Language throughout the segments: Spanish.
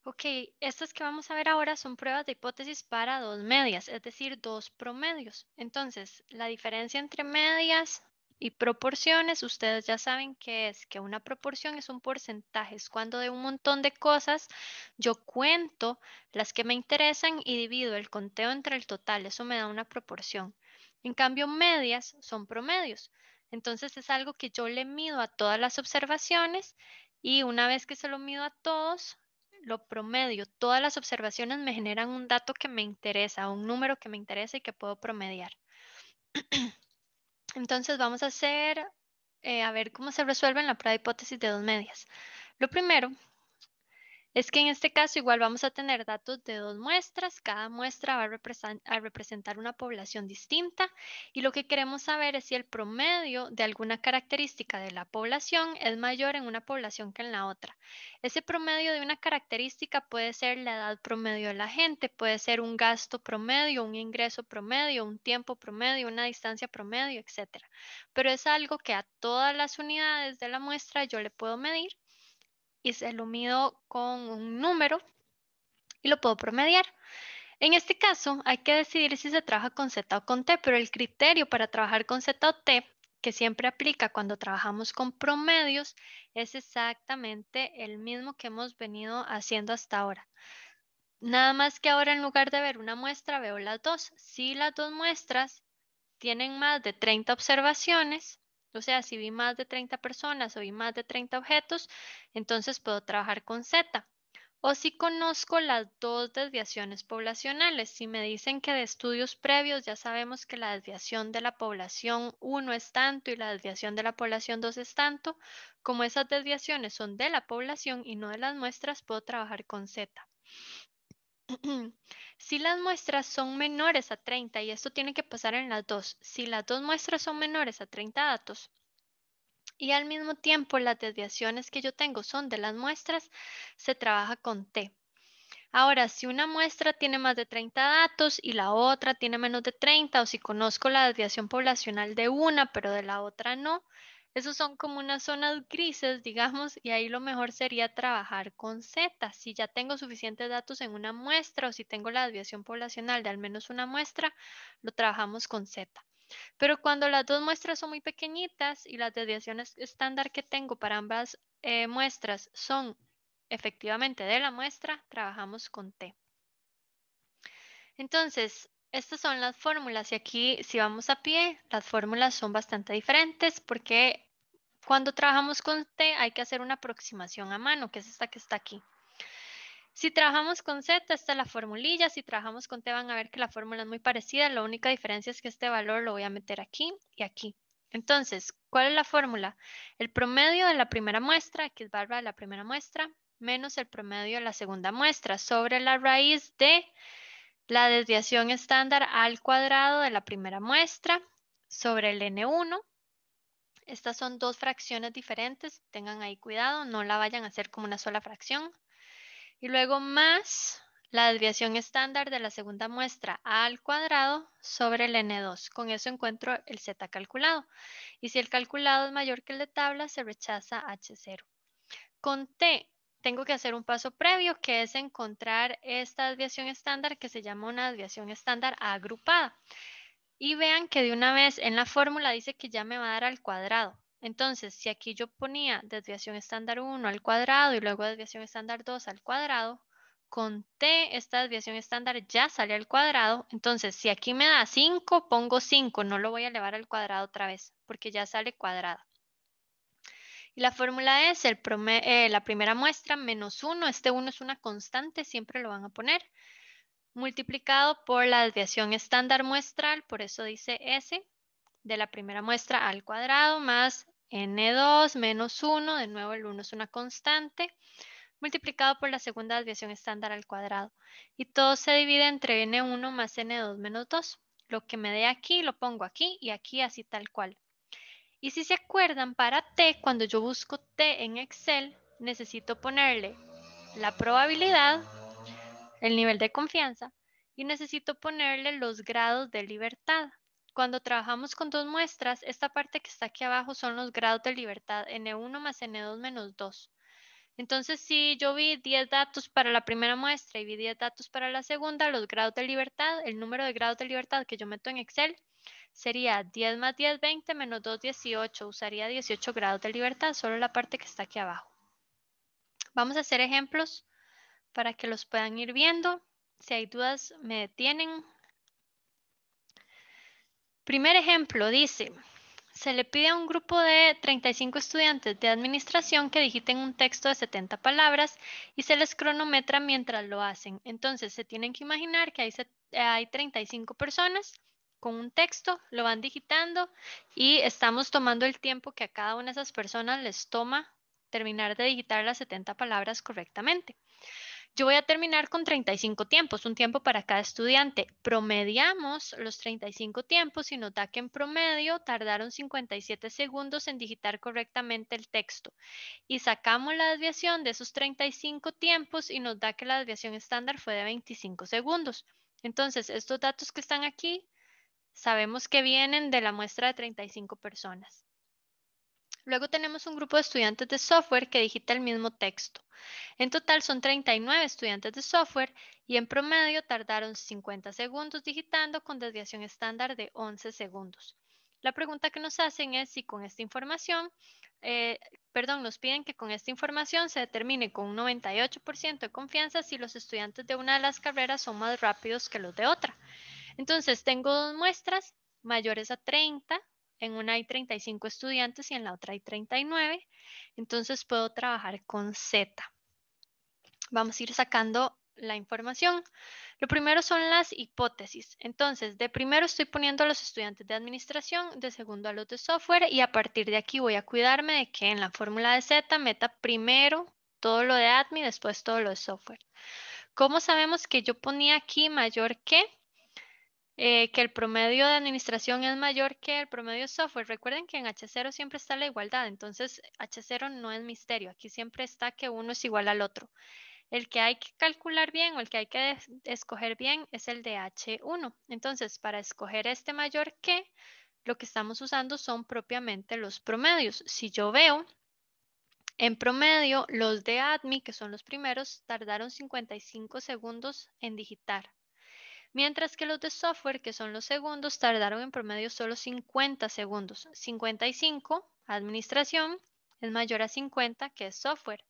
Ok, estas que vamos a ver ahora son pruebas de hipótesis para dos medias, es decir, dos promedios. Entonces, la diferencia entre medias y proporciones, ustedes ya saben que es que una proporción es un porcentaje, es cuando de un montón de cosas yo cuento las que me interesan y divido el conteo entre el total, eso me da una proporción. En cambio, medias son promedios. Entonces, es algo que yo le mido a todas las observaciones y una vez que se lo mido a todos, lo promedio. Todas las observaciones me generan un dato que me interesa, un número que me interesa y que puedo promediar. Entonces vamos a hacer, a ver cómo se resuelve en la prueba de hipótesis de dos medias. Lo primero es que en este caso igual vamos a tener datos de dos muestras, cada muestra va a representar una población distinta y lo que queremos saber es si el promedio de alguna característica de la población es mayor en una población que en la otra. Ese promedio de una característica puede ser la edad promedio de la gente, puede ser un gasto promedio, un ingreso promedio, un tiempo promedio, una distancia promedio, etcétera. Pero es algo que a todas las unidades de la muestra yo le puedo medir y se lo mido con un número y lo puedo promediar. En este caso, hay que decidir si se trabaja con Z o con T, pero el criterio para trabajar con Z o T, que siempre aplica cuando trabajamos con promedios, es exactamente el mismo que hemos venido haciendo hasta ahora. Nada más que ahora en lugar de ver una muestra, veo las dos. Si las dos muestras tienen más de 30 observaciones, o sea, si vi más de 30 personas o vi más de 30 objetos, entonces puedo trabajar con Z. O si conozco las dos desviaciones poblacionales. Si me dicen que de estudios previos ya sabemos que la desviación de la población uno es tanto y la desviación de la población 2 es tanto, como esas desviaciones son de la población y no de las muestras, puedo trabajar con Z. Si las muestras son menores a 30, y esto tiene que pasar en las dos, si las dos muestras son menores a 30 datos y al mismo tiempo las desviaciones que yo tengo son de las muestras, se trabaja con T. Ahora, si una muestra tiene más de 30 datos y la otra tiene menos de 30, o si conozco la desviación poblacional de una, pero de la otra no, esos son como unas zonas grises, digamos, y ahí lo mejor sería trabajar con Z. Si ya tengo suficientes datos en una muestra o si tengo la desviación poblacional de al menos una muestra, lo trabajamos con Z. Pero cuando las dos muestras son muy pequeñitas y las desviaciones estándar que tengo para ambas muestras son efectivamente de la muestra, trabajamos con T. Entonces, estas son las fórmulas y aquí si vamos a pie, las fórmulas son bastante diferentes porque cuando trabajamos con T hay que hacer una aproximación a mano, que es esta que está aquí. Si trabajamos con Z, esta es la formulilla. Si trabajamos con T, van a ver que la fórmula es muy parecida. La única diferencia es que este valor lo voy a meter aquí y aquí. Entonces, ¿cuál es la fórmula? El promedio de la primera muestra, que es barra de la primera muestra, menos el promedio de la segunda muestra, sobre la raíz de la desviación estándar al cuadrado de la primera muestra, sobre el N1. Estas son dos fracciones diferentes. Tengan ahí cuidado, no la vayan a hacer como una sola fracción. Y luego más la desviación estándar de la segunda muestra al cuadrado sobre el N2. Con eso encuentro el Z calculado. Y si el calculado es mayor que el de tabla, se rechaza H0. Con T tengo que hacer un paso previo, que es encontrar esta desviación estándar que se llama una desviación estándar agrupada. Y vean que de una vez en la fórmula dice que ya me va a dar al cuadrado. Entonces, si aquí yo ponía desviación estándar 1 al cuadrado y luego desviación estándar 2 al cuadrado, con T esta desviación estándar ya sale al cuadrado. Entonces, si aquí me da 5, pongo 5, no lo voy a elevar al cuadrado otra vez, porque ya sale cuadrado. Y la fórmula es la primera muestra menos 1, este 1 es una constante, siempre lo van a poner, multiplicado por la desviación estándar muestral, por eso dice S, de la primera muestra al cuadrado, más N2 menos 1, de nuevo el 1 es una constante, multiplicado por la segunda desviación estándar al cuadrado. Y todo se divide entre N1 más N2 menos 2. Lo que me dé aquí lo pongo aquí y aquí así tal cual. Y si se acuerdan, para T, cuando yo busco T en Excel, necesito ponerle la probabilidad, el nivel de confianza, y necesito ponerle los grados de libertad. Cuando trabajamos con dos muestras, esta parte que está aquí abajo son los grados de libertad N1 más N2 menos 2. Entonces, si yo vi 10 datos para la primera muestra y vi 10 datos para la segunda, los grados de libertad, el número de grados de libertad que yo meto en Excel sería 10 más 10, 20, menos 2, 18. Usaría 18 grados de libertad, solo la parte que está aquí abajo. Vamos a hacer ejemplos para que los puedan ir viendo. Si hay dudas, me detienen. Primer ejemplo dice, se le pide a un grupo de 35 estudiantes de administración que digiten un texto de 70 palabras y se les cronometra mientras lo hacen. Entonces, se tienen que imaginar que hay 35 personas con un texto, lo van digitando y estamos tomando el tiempo que a cada una de esas personas les toma terminar de digitar las 70 palabras correctamente. Yo voy a terminar con 35 tiempos, un tiempo para cada estudiante. Promediamos los 35 tiempos y nos da que en promedio tardaron 57 segundos en digitar correctamente el texto. Y sacamos la desviación de esos 35 tiempos y nos da que la desviación estándar fue de 25 segundos. Entonces, estos datos que están aquí, sabemos que vienen de la muestra de 35 personas. Luego tenemos un grupo de estudiantes de software que digita el mismo texto. En total son 39 estudiantes de software y en promedio tardaron 50 segundos digitando con desviación estándar de 11 segundos. La pregunta que nos hacen es si con esta información, nos piden que con esta información se determine con un 98% de confianza si los estudiantes de una de las carreras son más rápidos que los de otra. Entonces tengo dos muestras mayores a 30. En una hay 35 estudiantes y en la otra hay 39. Entonces puedo trabajar con Z. Vamos a ir sacando la información. Lo primero son las hipótesis. Entonces, de primero estoy poniendo a los estudiantes de administración, de segundo a los de software y a partir de aquí voy a cuidarme de que en la fórmula de Z meta primero todo lo de admin, después todo lo de software. ¿Cómo sabemos que yo ponía aquí mayor que el promedio de administración es mayor que el promedio de software? Recuerden que en H0 siempre está la igualdad, entonces H0 no es misterio, aquí siempre está que uno es igual al otro. El que hay que calcular bien o el que hay que escoger bien es el de H1. Entonces, para escoger este mayor que, lo que estamos usando son propiamente los promedios. Si yo veo, en promedio, los de ADMI, que son los primeros, tardaron 55 segundos en digitar. Mientras que los de software, que son los segundos, tardaron en promedio solo 50 segundos. 55, administración, es mayor a 50, que es software.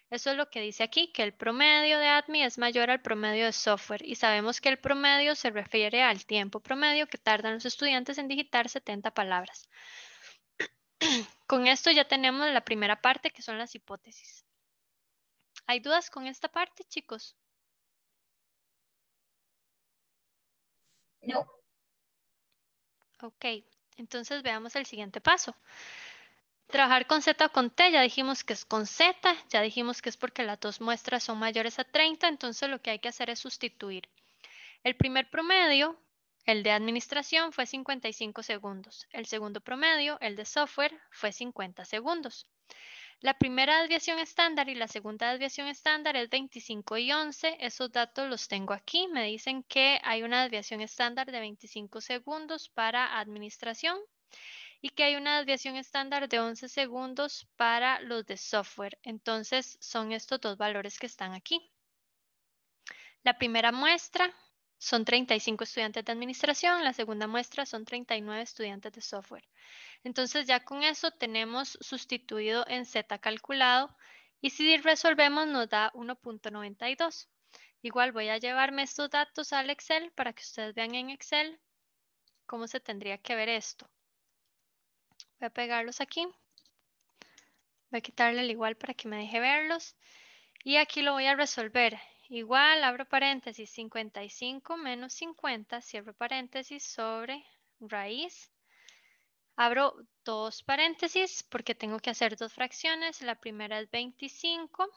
Eso es lo que dice aquí, que el promedio de ADMI es mayor al promedio de software y sabemos que el promedio se refiere al tiempo promedio que tardan los estudiantes en digitar 70 palabras. Con esto ya tenemos la primera parte, que son las hipótesis. ¿Hay dudas con esta parte, chicos? No. Ok, entonces veamos el siguiente paso. Trabajar con Z o con T, ya dijimos que es con Z, ya dijimos que es porque las dos muestras son mayores a 30, entonces lo que hay que hacer es sustituir. El primer promedio, el de administración, fue 55 segundos. El segundo promedio, el de software, fue 50 segundos. La primera desviación estándar y la segunda desviación estándar es 25 y 11. Esos datos los tengo aquí. Me dicen que hay una desviación estándar de 25 segundos para administración y que hay una desviación estándar de 11 segundos para los de software. Entonces son estos dos valores que están aquí. La primera muestra son 35 estudiantes de administración, la segunda muestra son 39 estudiantes de software. Entonces ya con eso tenemos sustituido en Z calculado y si resolvemos nos da 1.92. Igual voy a llevarme estos datos al Excel para que ustedes vean en Excel cómo se tendría que ver esto. Voy a pegarlos aquí. Voy a quitarle el igual para que me deje verlos. Y aquí lo voy a resolver. Igual, abro paréntesis, 55 menos 50, cierro paréntesis sobre raíz. Abro dos paréntesis porque tengo que hacer dos fracciones. La primera es 25.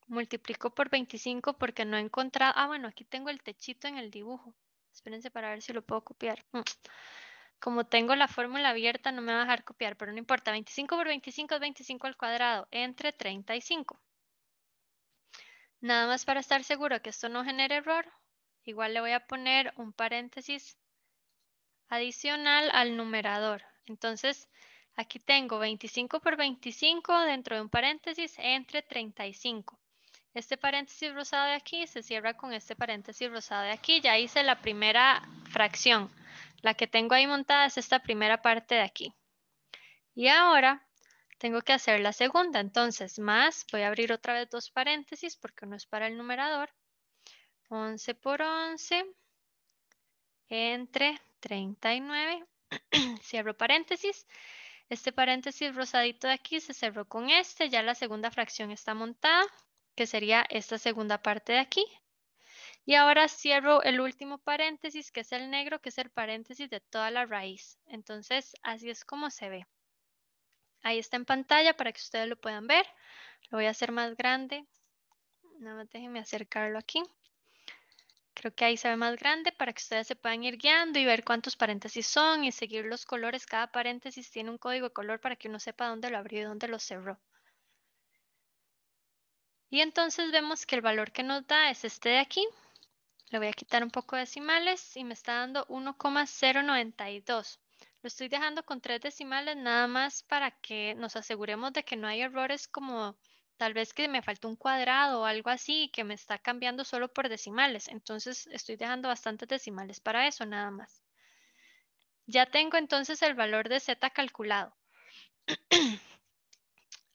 Multiplico por 25 porque no he encontrado... Ah, bueno, aquí tengo el techito en el dibujo. Espérense para ver si lo puedo copiar. Como tengo la fórmula abierta, no me va a dejar copiar, pero no importa. 25 por 25 es 25 al cuadrado entre 35. Nada más para estar seguro que esto no genere error, igual le voy a poner un paréntesis adicional al numerador. Entonces, Aquí tengo 25 por 25 dentro de un paréntesis entre 35. Este paréntesis rosado de aquí se cierra con este paréntesis rosado de aquí. Ya hice la primera fracción. La que tengo ahí montada es esta primera parte de aquí. Y ahora tengo que hacer la segunda. Entonces, más, voy a abrir otra vez dos paréntesis porque uno es para el numerador. 11 por 11 entre 39. Cierro paréntesis. Este paréntesis rosadito de aquí se cerró con este. Ya la segunda fracción está montada, que sería esta segunda parte de aquí. Y ahora cierro el último paréntesis, que es el negro, que es el paréntesis de toda la raíz. Entonces, así es como se ve. Ahí está en pantalla para que ustedes lo puedan ver. Lo voy a hacer más grande. Nada más déjenme acercarlo aquí. Creo que ahí se ve más grande para que ustedes se puedan ir guiando y ver cuántos paréntesis son y seguir los colores. Cada paréntesis tiene un código de color para que uno sepa dónde lo abrió y dónde lo cerró. Y entonces vemos que el valor que nos da es este de aquí. Le voy a quitar un poco de decimales y me está dando 1,092. Lo estoy dejando con 3 decimales nada más para que nos aseguremos de que no hay errores como tal vez que me falta un cuadrado o algo así que me está cambiando solo por decimales. Entonces estoy dejando bastantes decimales para eso nada más. Ya tengo entonces el valor de z calculado.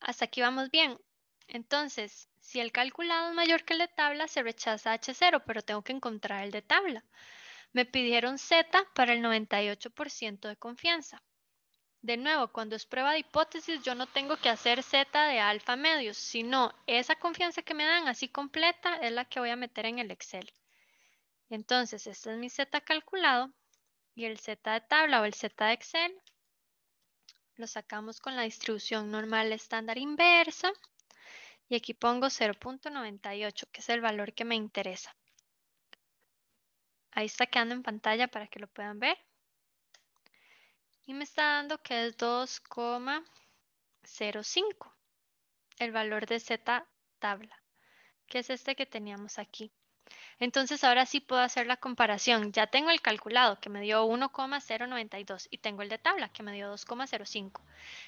Hasta aquí vamos bien. Entonces, si el calculado es mayor que el de tabla, se rechaza H0, pero tengo que encontrar el de tabla. Me pidieron Z para el 98% de confianza. De nuevo, cuando es prueba de hipótesis, yo no tengo que hacer Z de alfa medios, sino esa confianza que me dan así completa es la que voy a meter en el Excel. Entonces, este es mi Z calculado y el Z de tabla o el Z de Excel lo sacamos con la distribución normal estándar inversa y aquí pongo 0,98, que es el valor que me interesa. Ahí está quedando en pantalla para que lo puedan ver. Y me está dando que es 2,05, el valor de Z tabla, que es este que teníamos aquí. Entonces ahora sí puedo hacer la comparación. Ya tengo el calculado que me dio 1,092 y tengo el de tabla que me dio 2,05.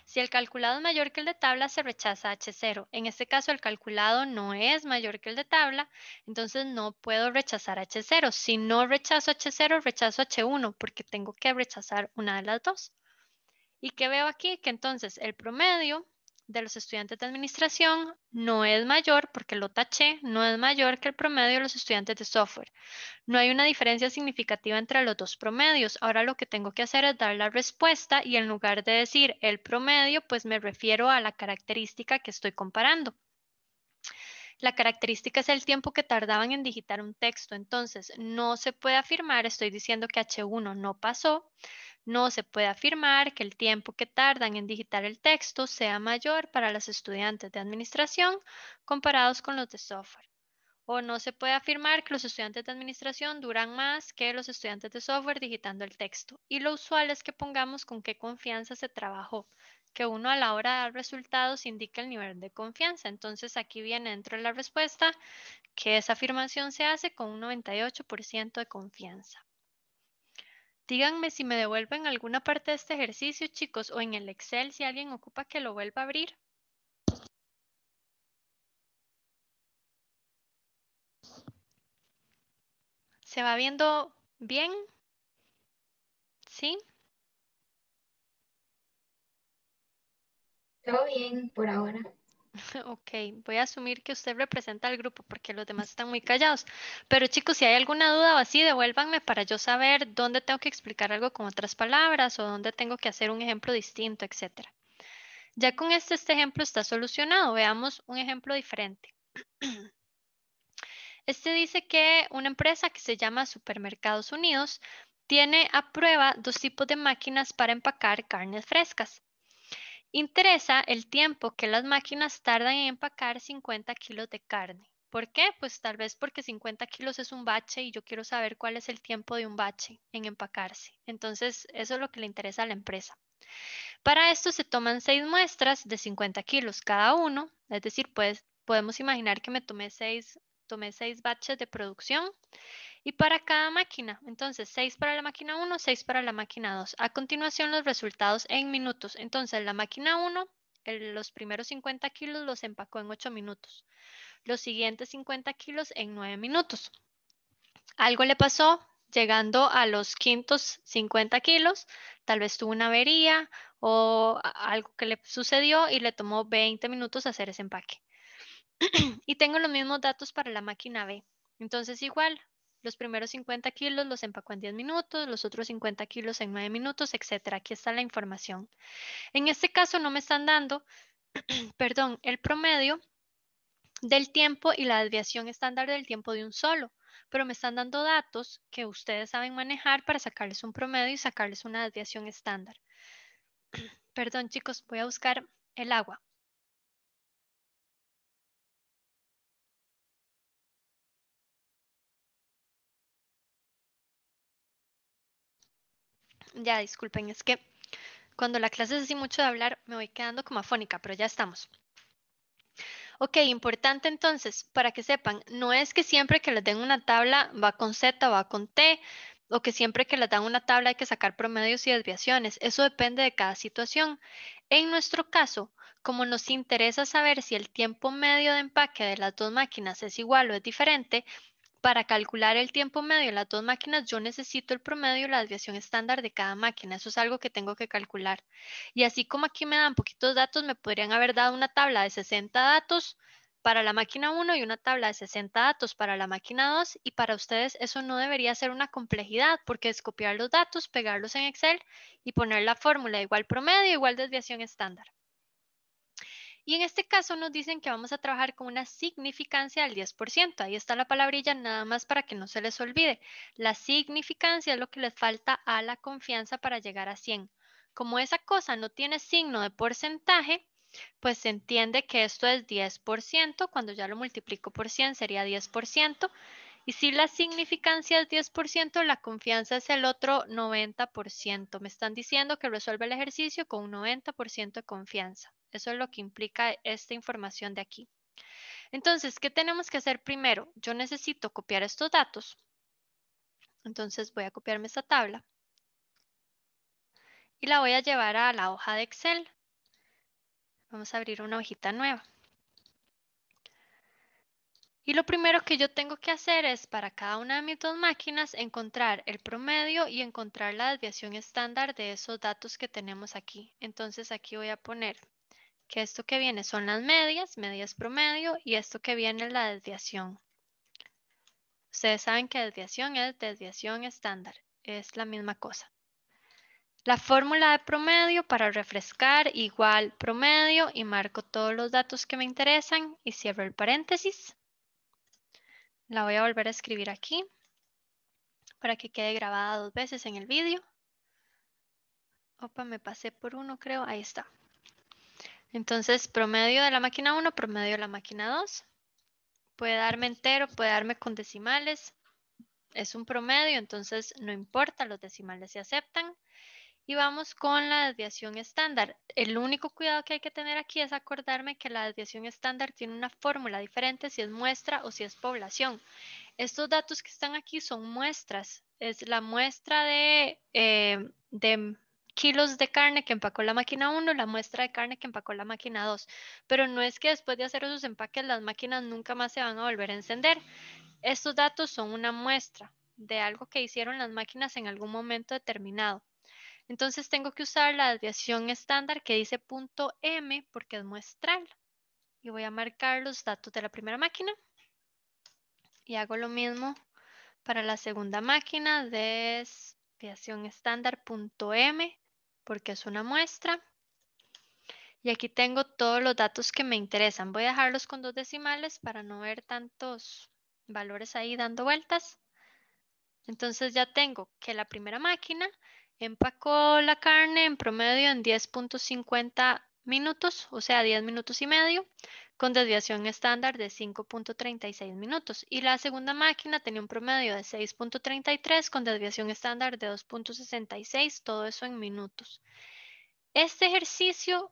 Si el calculado es mayor que el de tabla, se rechaza H0. En este caso el calculado no es mayor que el de tabla, entonces no puedo rechazar H0. Si no rechazo H0, rechazo H1 porque tengo que rechazar una de las dos. ¿Y qué veo aquí? Que entonces el promedio de los estudiantes de administración no es mayor, porque lo taché, no es mayor que el promedio de los estudiantes de software. No hay una diferencia significativa entre los dos promedios. Ahora lo que tengo que hacer es dar la respuesta y en lugar de decir el promedio, pues me refiero a la característica que estoy comparando. La característica es el tiempo que tardaban en digitar un texto. Entonces, no se puede afirmar, estoy diciendo que H1 no pasó, no se puede afirmar que el tiempo que tardan en digitar el texto sea mayor para los estudiantes de administración comparados con los de software. O no se puede afirmar que los estudiantes de administración duran más que los estudiantes de software digitando el texto. Y lo usual es que pongamos con qué confianza se trabajó, que uno a la hora de dar resultados indica el nivel de confianza. Entonces aquí viene dentro de la respuesta que esa afirmación se hace con un 98% de confianza. Díganme si me devuelven alguna parte de este ejercicio, chicos, o en el Excel si alguien ocupa que lo vuelva a abrir. ¿Se va viendo bien? ¿Sí? Todo bien por ahora. Ok, voy a asumir que usted representa al grupo porque los demás están muy callados. Pero chicos, si hay alguna duda o así, devuélvanme para yo saber dónde tengo que explicar algo con otras palabras o dónde tengo que hacer un ejemplo distinto, etcétera. Ya con este ejemplo está solucionado. Veamos un ejemplo diferente. Este dice que una empresa que se llama Supermercados Unidos tiene a prueba dos tipos de máquinas para empacar carnes frescas. Interesa el tiempo que las máquinas tardan en empacar 50 kilos de carne. ¿Por qué? Pues tal vez porque 50 kilos es un bache y yo quiero saber cuál es el tiempo de un bache en empacarse. Entonces, eso es lo que le interesa a la empresa. Para esto se toman 6 muestras de 50 kilos cada uno, es decir, pues podemos imaginar que me tomé 6 tomé 6 batches de producción y para cada máquina. Entonces, 6 para la máquina 1, 6 para la máquina 2. A continuación, los resultados en minutos. Entonces, la máquina 1, los primeros 50 kilos los empacó en 8 minutos. Los siguientes 50 kilos en 9 minutos. Algo le pasó llegando a los quintos 50 kilos, tal vez tuvo una avería o algo que le sucedió y le tomó 20 minutos hacer ese empaque. Y tengo los mismos datos para la máquina B. Entonces igual, los primeros 50 kilos los empacó en 10 minutos, los otros 50 kilos en 9 minutos, etc. Aquí está la información. En este caso no me están dando, perdón, el promedio del tiempo y la desviación estándar del tiempo de un solo, pero me están dando datos que ustedes saben manejar para sacarles un promedio y sacarles una desviación estándar. Perdón, chicos, voy a buscar el agua. Ya, disculpen, es que cuando la clase es así mucho de hablar, me voy quedando como afónica, pero ya estamos. Ok, importante entonces, para que sepan, no es que siempre que les den una tabla va con Z o va con T, o que siempre que les dan una tabla hay que sacar promedios y desviaciones. Eso depende de cada situación. En nuestro caso, como nos interesa saber si el tiempo medio de empaque de las dos máquinas es igual o es diferente, para calcular el tiempo medio de las dos máquinas, yo necesito el promedio y la desviación estándar de cada máquina. Eso es algo que tengo que calcular. Y así como aquí me dan poquitos datos, me podrían haber dado una tabla de 60 datos para la máquina 1 y una tabla de 60 datos para la máquina 2. Y para ustedes eso no debería ser una complejidad porque es copiar los datos, pegarlos en Excel y poner la fórmula igual promedio, igual desviación estándar. Y en este caso nos dicen que vamos a trabajar con una significancia del 10%. Ahí está la palabrilla nada más para que no se les olvide. La significancia es lo que les falta a la confianza para llegar a 100. Como esa cosa no tiene signo de porcentaje, pues se entiende que esto es 10%. Cuando ya lo multiplico por 100 sería 10%. Y si la significancia es 10%, la confianza es el otro 90%. Me están diciendo que resuelve el ejercicio con un 90% de confianza. Eso es lo que implica esta información de aquí. Entonces, ¿qué tenemos que hacer primero? Yo necesito copiar estos datos. Entonces voy a copiarme esta tabla y la voy a llevar a la hoja de Excel. Vamos a abrir una hojita nueva. Y lo primero que yo tengo que hacer es para cada una de mis dos máquinas encontrar el promedio y encontrar la desviación estándar de esos datos que tenemos aquí. Entonces aquí voy a poner que esto que viene son las medias, medias promedio, y esto que viene es la desviación. Ustedes saben que desviación es desviación estándar, es la misma cosa. La fórmula de promedio para refrescar igual promedio y marco todos los datos que me interesan y cierro el paréntesis. La voy a volver a escribir aquí para que quede grabada dos veces en el vídeo. Opa, me pasé por uno, creo. Ahí está. Entonces, promedio de la máquina 1, promedio de la máquina 2. Puede darme entero, puede darme con decimales. Es un promedio, entonces no importa, los decimales se aceptan. Y vamos con la desviación estándar. El único cuidado que hay que tener aquí es acordarme que la desviación estándar tiene una fórmula diferente si es muestra o si es población. Estos datos que están aquí son muestras. Es la muestra de kilos de carne que empacó la máquina 1, la muestra de carne que empacó la máquina 2. Pero no es que después de hacer esos empaques las máquinas nunca más se van a volver a encender. Estos datos son una muestra de algo que hicieron las máquinas en algún momento determinado. Entonces tengo que usar la desviación estándar que dice .m porque es muestral. Y voy a marcar los datos de la primera máquina. Y hago lo mismo para la segunda máquina, desviación estándar .m porque es una muestra. Y aquí tengo todos los datos que me interesan. Voy a dejarlos con dos decimales para no ver tantos valores ahí dando vueltas. Entonces ya tengo que la primera máquina empacó la carne en promedio en 10.50 minutos, o sea, 10 minutos y medio, con desviación estándar de 5.36 minutos. Y la segunda máquina tenía un promedio de 6.33 con desviación estándar de 2.66, todo eso en minutos. Este ejercicio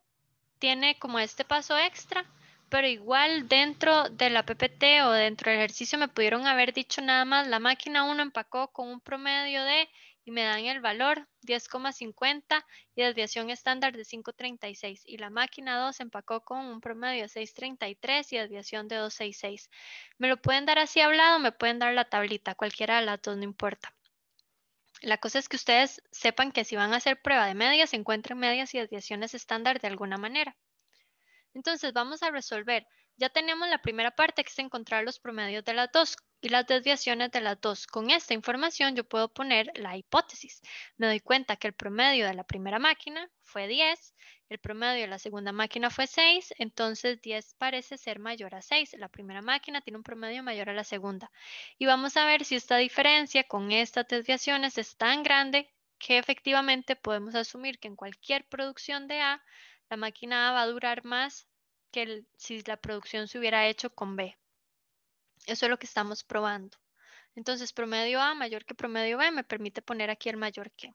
tiene como este paso extra pero igual dentro de la PPT o dentro del ejercicio me pudieron haber dicho nada más, la máquina 1 empacó con un promedio de, y me dan el valor 10,50 y desviación estándar de 5,36. Y la máquina 2 empacó con un promedio de 6,33 y desviación de 2,66. Me lo pueden dar así hablado, me pueden dar la tablita, cualquiera de las dos, no importa. La cosa es que ustedes sepan que si van a hacer prueba de medias, encuentren medias y desviaciones estándar de alguna manera. Entonces vamos a resolver. Ya tenemos la primera parte, que es encontrar los promedios de las dos y las desviaciones de las dos. Con esta información yo puedo poner la hipótesis. Me doy cuenta que el promedio de la primera máquina fue 10, el promedio de la segunda máquina fue 6, entonces 10 parece ser mayor a 6. La primera máquina tiene un promedio mayor a la segunda. Y vamos a ver si esta diferencia con estas desviaciones es tan grande que efectivamente podemos asumir que en cualquier producción de A, la máquina A va a durar más que si la producción se hubiera hecho con B. Eso es lo que estamos probando. Entonces, promedio A mayor que promedio B me permite poner aquí el mayor que.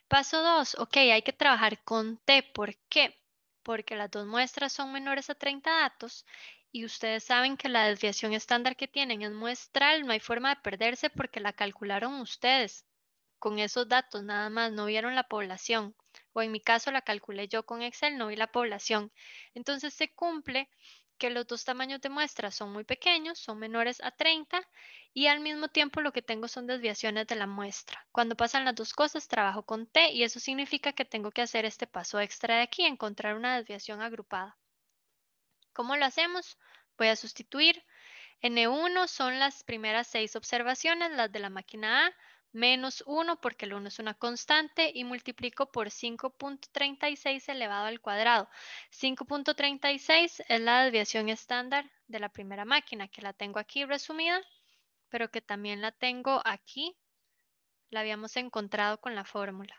Paso 2. Ok, hay que trabajar con T. ¿Por qué? Porque las dos muestras son menores a 30 datos y ustedes saben que la desviación estándar que tienen es muestral, no hay forma de perderse porque la calcularon ustedes con esos datos nada más, no vieron la población. O en mi caso la calculé yo con Excel, no vi la población. Entonces se cumple que los dos tamaños de muestra son muy pequeños, son menores a 30 y al mismo tiempo lo que tengo son desviaciones de la muestra. Cuando pasan las dos cosas trabajo con T y eso significa que tengo que hacer este paso extra de aquí, encontrar una desviación agrupada. ¿Cómo lo hacemos? Voy a sustituir. N1 son las primeras 6 observaciones, las de la máquina A, menos 1 porque el 1 es una constante y multiplico por 5,36 elevado al cuadrado. 5,36 es la desviación estándar de la primera máquina, que la tengo aquí resumida, pero que también la tengo aquí, la habíamos encontrado con la fórmula.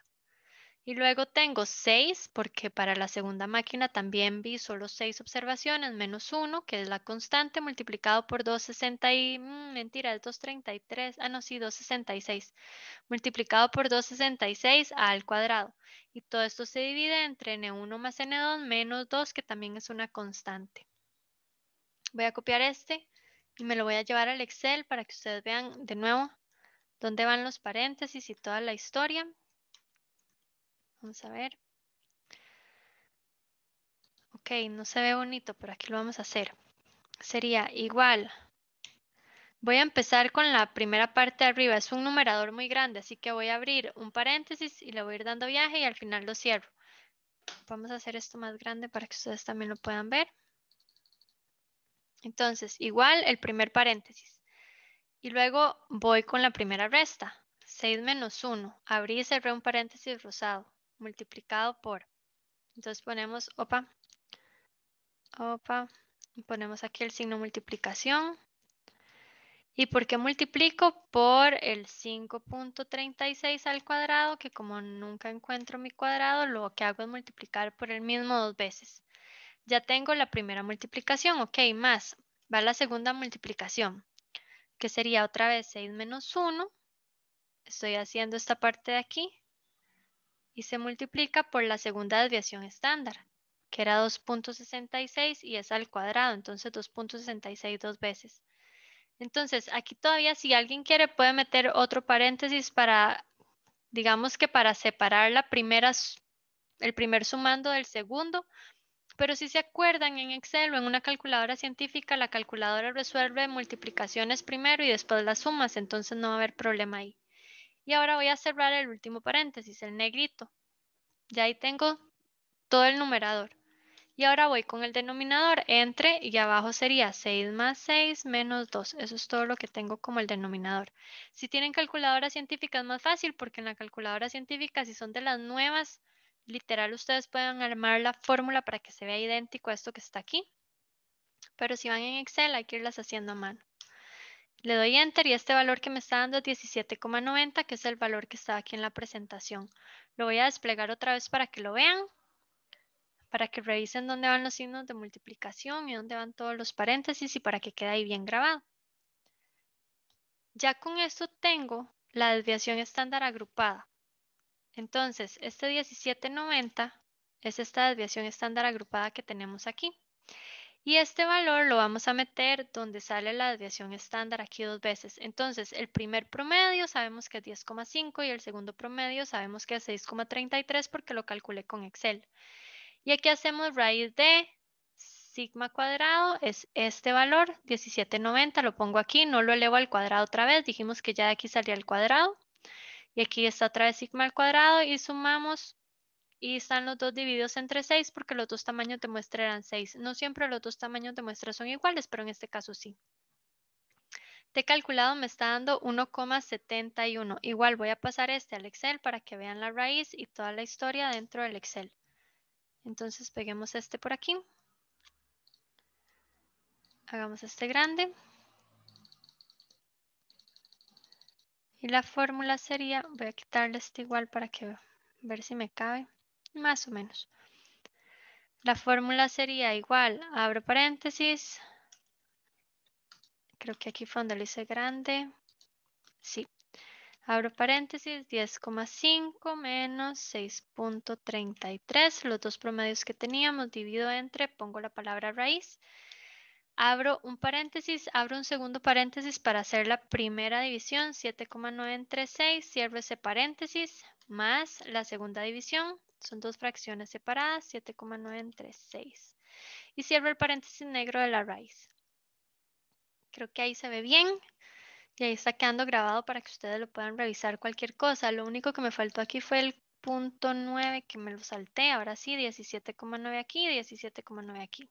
Y luego tengo 6, porque para la segunda máquina también vi solo 6 observaciones, menos 1, que es la constante, multiplicado por 260 y... mentira, es 233. Ah, no, sí, 266. Multiplicado por 266 al cuadrado. Y todo esto se divide entre N1 más N2 menos 2, que también es una constante. Voy a copiar este y me lo voy a llevar al Excel para que ustedes vean de nuevo dónde van los paréntesis y toda la historia. Vamos a ver. Ok, no se ve bonito, pero aquí lo vamos a hacer. Sería igual. Voy a empezar con la primera parte de arriba. Es un numerador muy grande, así que voy a abrir un paréntesis y le voy a ir dando viaje y al final lo cierro. Vamos a hacer esto más grande para que ustedes también lo puedan ver. Entonces, igual el primer paréntesis. Y luego voy con la primera resta. 6 menos 1. Abrí y cerré un paréntesis rosado. Multiplicado por. Entonces ponemos, y ponemos aquí el signo multiplicación. ¿Y por qué multiplico? Por el 5,36 al cuadrado, que como nunca encuentro mi cuadrado, lo que hago es multiplicar por el mismo 2 veces. Ya tengo la primera multiplicación, ok, más. Va la segunda multiplicación, que sería otra vez 6 menos 1. Estoy haciendo esta parte de aquí. Y se multiplica por la segunda desviación estándar, que era 2,66 y es al cuadrado, entonces 2,66 dos veces. Entonces, aquí todavía si alguien quiere puede meter otro paréntesis para, digamos que para separar el primer sumando del segundo, pero si se acuerdan en Excel o en una calculadora científica, la calculadora resuelve multiplicaciones primero y después las sumas, entonces no va a haber problema ahí. Y ahora voy a cerrar el último paréntesis, el negrito. Ya ahí tengo todo el numerador. Y ahora voy con el denominador entre y abajo sería 6 más 6 menos 2. Eso es todo lo que tengo como el denominador. Si tienen calculadora científica es más fácil porque en la calculadora científica, si son de las nuevas, literal ustedes pueden armar la fórmula para que se vea idéntico a esto que está aquí. Pero si van en Excel hay que irlas haciendo a mano. Le doy Enter y este valor que me está dando es 17,90, que es el valor que estaba aquí en la presentación. Lo voy a desplegar otra vez para que lo vean, para que revisen dónde van los signos de multiplicación y dónde van todos los paréntesis y para que quede ahí bien grabado. Ya con esto tengo la desviación estándar agrupada. Entonces, este 17,90 es esta desviación estándar agrupada que tenemos aquí. Y este valor lo vamos a meter donde sale la desviación estándar aquí 2 veces. Entonces, el primer promedio sabemos que es 10,5 y el segundo promedio sabemos que es 6,33 porque lo calculé con Excel. Y aquí hacemos raíz de sigma cuadrado, es este valor, 1790, lo pongo aquí, no lo elevo al cuadrado otra vez, dijimos que ya de aquí salía el cuadrado. Y aquí está otra vez sigma al cuadrado y sumamos y están los dos divididos entre 6 porque los dos tamaños de muestra eran 6. No siempre los dos tamaños de muestra son iguales, pero en este caso sí. T calculado me está dando 1,71. Igual voy a pasar este al Excel para que vean la raíz y toda la historia dentro del Excel. Entonces peguemos este por aquí. Hagamos este grande. Y la fórmula sería, voy a quitarle este igual para que ver si me cabe, más o menos. La fórmula sería igual, abro paréntesis, creo que aquí fue donde lo hice grande, sí, abro paréntesis, 10,5 menos 6,33, los dos promedios que teníamos, divido entre, pongo la palabra raíz, abro un paréntesis, abro un segundo paréntesis para hacer la primera división, 7,9 entre 6, cierro ese paréntesis, más la segunda división, son dos fracciones separadas, 7,9 entre 6. Y cierro el paréntesis negro de la raíz. Creo que ahí se ve bien y ahí está quedando grabado para que ustedes lo puedan revisar cualquier cosa. Lo único que me faltó aquí fue el punto 9 que me lo salté. Ahora sí, 17,9 aquí, 17,9 aquí.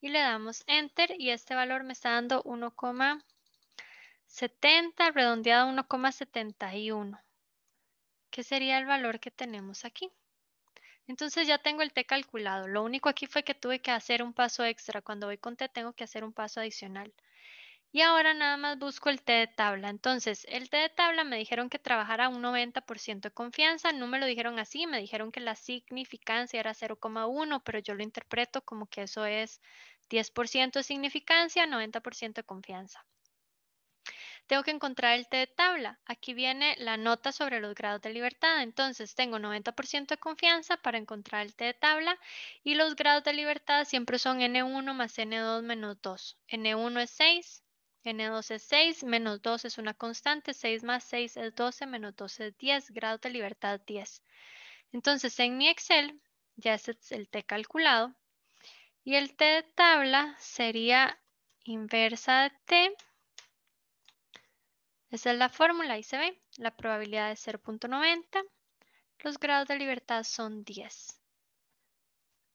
Y le damos Enter y este valor me está dando 1,70 redondeado a 1,71. ¿Qué sería el valor que tenemos aquí? Entonces ya tengo el T calculado. Lo único aquí fue que tuve que hacer un paso extra. Cuando voy con T tengo que hacer un paso adicional. Y ahora nada más busco el T de tabla. Entonces, el T de tabla me dijeron que trabajara un 90% de confianza. No me lo dijeron así, me dijeron que la significancia era 0,1, pero yo lo interpreto como que eso es 10% de significancia, 90% de confianza. Tengo que encontrar el T de tabla. Aquí viene la nota sobre los grados de libertad. Entonces tengo 90% de confianza para encontrar el T de tabla y los grados de libertad siempre son N1 más N2 menos 2. N1 es 6, N2 es 6, menos 2 es una constante, 6 más 6 es 12, menos 12 es 10, grados de libertad 10. Entonces en mi Excel ya ese es el T calculado y el T de tabla sería inversa de T. Esa es la fórmula, ahí se ve. La probabilidad es 0,90. Los grados de libertad son 10.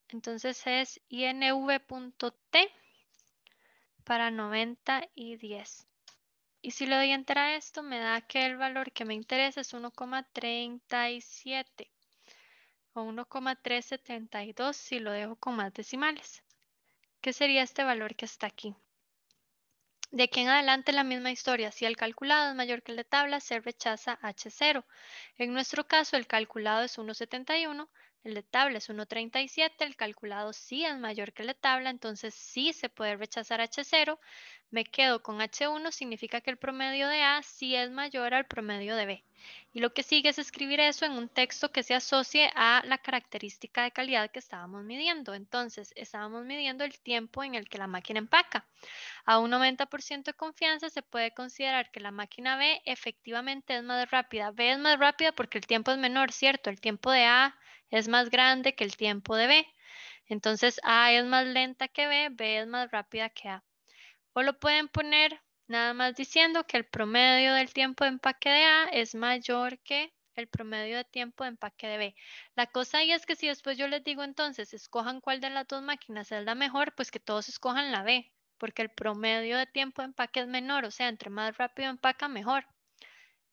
Entonces es INV.T para 90 y 10. Y si le doy enter a esto, me da que el valor que me interesa es 1,37 o 1,372 si lo dejo con más decimales. ¿Qué sería este valor que está aquí? De aquí en adelante la misma historia. Si el calculado es mayor que el de tabla, se rechaza H0. En nuestro caso, el calculado es 1,71, el de tabla es 1,37, el calculado sí es mayor que el de tabla, entonces sí se puede rechazar H0. Me quedo con H1, significa que el promedio de A sí es mayor al promedio de B. Y lo que sigue es escribir eso en un texto que se asocie a la característica de calidad que estábamos midiendo. Entonces, estábamos midiendo el tiempo en el que la máquina empaca. A un 90% de confianza se puede considerar que la máquina B efectivamente es más rápida. B es más rápida porque el tiempo es menor, ¿cierto? El tiempo de A es más grande que el tiempo de B. Entonces A es más lenta que B, B es más rápida que A. O lo pueden poner nada más diciendo que el promedio del tiempo de empaque de A es mayor que el promedio de tiempo de empaque de B. La cosa ahí es que si después yo les digo entonces escojan cuál de las dos máquinas es la mejor, pues que todos escojan la B, porque el promedio de tiempo de empaque es menor, o sea, entre más rápido empaca, mejor.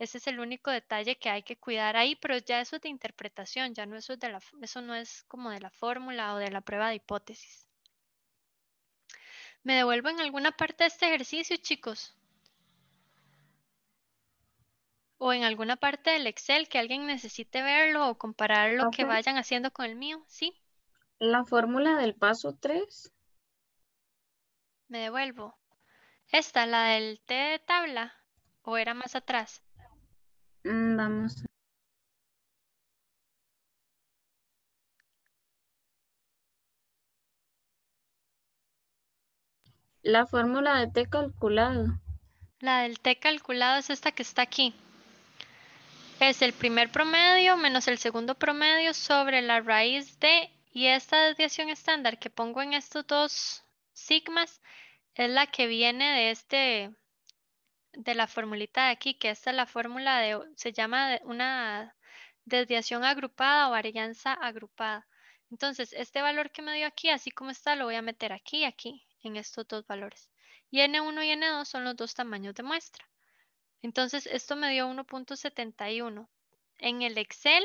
Ese es el único detalle que hay que cuidar ahí, pero ya eso es de interpretación, ya no eso, eso no es como de la fórmula o de la prueba de hipótesis. ¿Me devuelvo en alguna parte de este ejercicio, chicos? O en alguna parte del Excel que alguien necesite verlo o comparar lo que Profe, vayan haciendo con el mío. Sí, la fórmula del paso 3, me devuelvo. ¿Esta, la del T de tabla? ¿O era más atrás? vamos. La fórmula de t calculado. La del t calculado es esta que está aquí. Es el primer promedio menos el segundo promedio sobre la raíz de, y esta desviación estándar que pongo en estos dos sigmas es la que viene de la formulita de aquí, que esta es la fórmula se llama una desviación agrupada o varianza agrupada. Entonces, este valor que me dio aquí, así como está, lo voy a meter aquí y aquí, en estos dos valores. Y N1 y N2 son los dos tamaños de muestra. Entonces, esto me dio 1.71. En el Excel,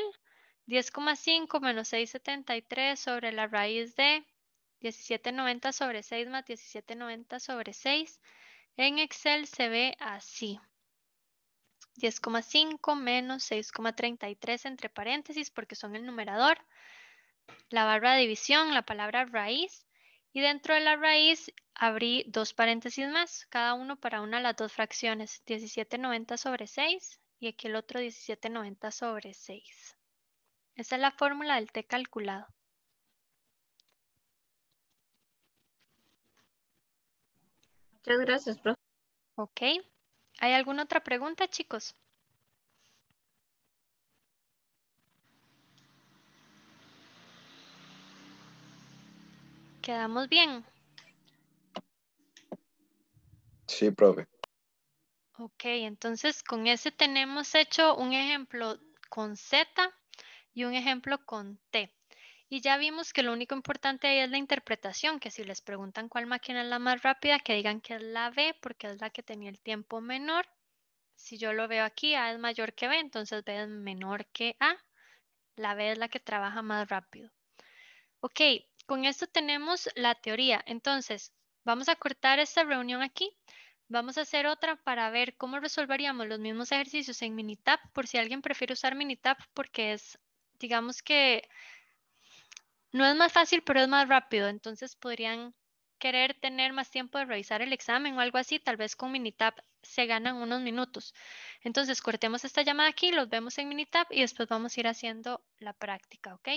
10,5 menos 6,73 sobre la raíz de 17,90 sobre 6 más 17,90 sobre 6. En Excel se ve así. 10,5 menos 6,33 entre paréntesis porque son el numerador, la barra de división, la palabra raíz y dentro de la raíz abrí dos paréntesis más, cada uno para una de las dos fracciones, 17,90 sobre 6 y aquí el otro 17,90 sobre 6. Esa es la fórmula del t calculado. Muchas gracias, profe. ¿Ok? ¿Hay alguna otra pregunta, chicos? ¿Quedamos bien? Sí, profe. Ok, entonces con ese tenemos hecho un ejemplo con Z y un ejemplo con T. Y ya vimos que lo único importante ahí es la interpretación, que si les preguntan cuál máquina es la más rápida, que digan que es la B porque es la que tenía el tiempo menor. Si yo lo veo aquí, A es mayor que B, entonces B es menor que A. La B es la que trabaja más rápido. Ok, con esto tenemos la teoría. Entonces, vamos a cortar esta reunión aquí. Vamos a hacer otra para ver cómo resolveríamos los mismos ejercicios en Minitab, por si alguien prefiere usar Minitab porque es, digamos que no es más fácil, pero es más rápido. Entonces podrían querer tener más tiempo de revisar el examen o algo así. Tal vez con Minitab se ganan unos minutos. Entonces cortemos esta llamada aquí, los vemos en Minitab y después vamos a ir haciendo la práctica, ¿ok?